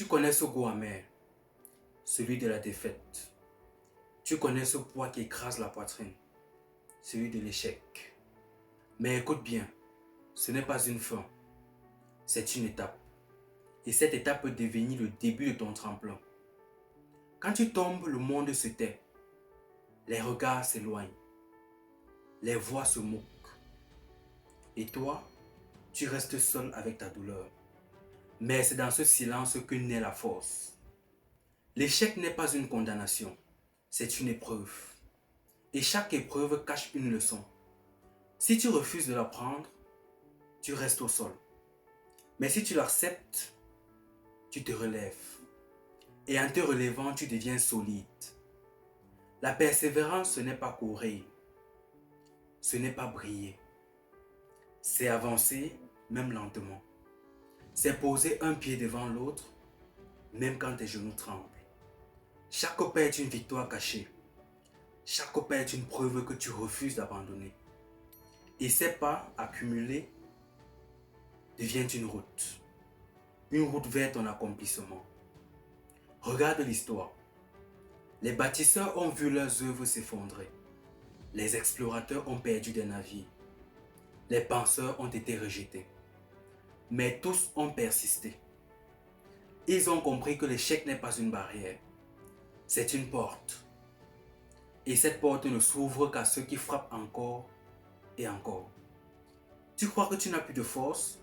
Tu connais ce goût amer, celui de la défaite. Tu connais ce poids qui écrase la poitrine, celui de l'échec. Mais écoute bien, ce n'est pas une fin, c'est une étape. Et cette étape peut devenir le début de ton tremplin. Quand tu tombes, le monde se tait. Les regards s'éloignent. Les voix se moquent. Et toi, tu restes seul avec ta douleur. Mais c'est dans ce silence que naît la force. L'échec n'est pas une condamnation, c'est une épreuve. Et chaque épreuve cache une leçon. Si tu refuses de l'apprendre, tu restes au sol. Mais si tu l'acceptes, tu te relèves. Et en te relevant, tu deviens solide. La persévérance, ce n'est pas courir. Ce n'est pas briller. C'est avancer, même lentement. C'est poser un pied devant l'autre, même quand tes genoux tremblent. Chaque pas est une victoire cachée. Chaque pas est une preuve que tu refuses d'abandonner. Et ces pas accumulés deviennent une route vers ton accomplissement. Regarde l'histoire. Les bâtisseurs ont vu leurs œuvres s'effondrer. Les explorateurs ont perdu des navires. Les penseurs ont été rejetés. Mais tous ont persisté. Ils ont compris que l'échec n'est pas une barrière, c'est une porte. Et cette porte ne s'ouvre qu'à ceux qui frappent encore et encore. Tu crois que tu n'as plus de force?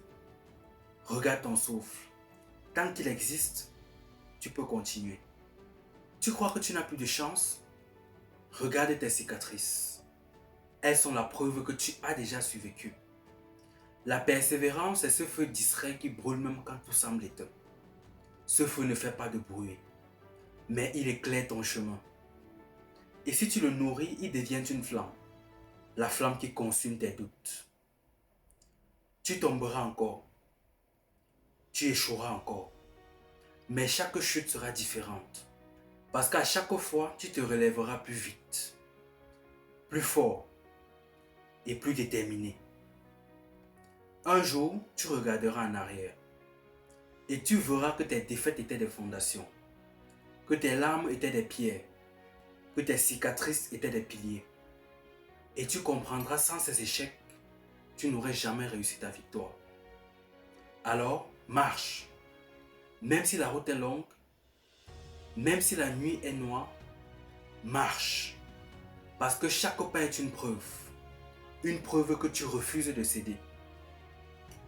Regarde ton souffle. Tant qu'il existe, tu peux continuer. Tu crois que tu n'as plus de chance? Regarde tes cicatrices. Elles sont la preuve que tu as déjà survécu. La persévérance est ce feu distrait qui brûle même quand tout semble éteint. Ce feu ne fait pas de bruit, mais il éclaire ton chemin. Et si tu le nourris, il devient une flamme. La flamme qui consume tes doutes. Tu tomberas encore. Tu échoueras encore. Mais chaque chute sera différente. Parce qu'à chaque fois, tu te relèveras plus vite, plus fort et plus déterminé. Un jour, tu regarderas en arrière et tu verras que tes défaites étaient des fondations, que tes larmes étaient des pierres, que tes cicatrices étaient des piliers. Et tu comprendras sans ces échecs, tu n'aurais jamais réussi ta victoire. Alors, marche. Même si la route est longue, même si la nuit est noire, marche. Parce que chaque pas est une preuve que tu refuses de céder.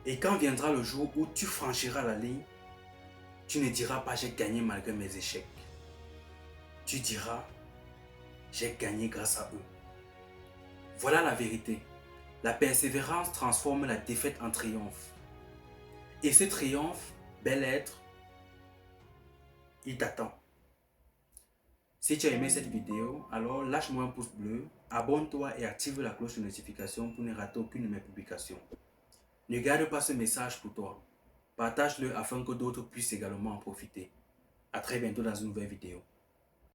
Et quand viendra le jour où tu franchiras la ligne, tu ne diras pas j'ai gagné malgré mes échecs. Tu diras j'ai gagné grâce à eux. Voilà la vérité. La persévérance transforme la défaite en triomphe. Et ce triomphe, bel être, il t'attend. Si tu as aimé cette vidéo, alors lâche-moi un pouce bleu, abonne-toi et active la cloche de notification pour ne rater aucune de mes publications. Ne garde pas ce message pour toi. Partage-le afin que d'autres puissent également en profiter. A très bientôt dans une nouvelle vidéo.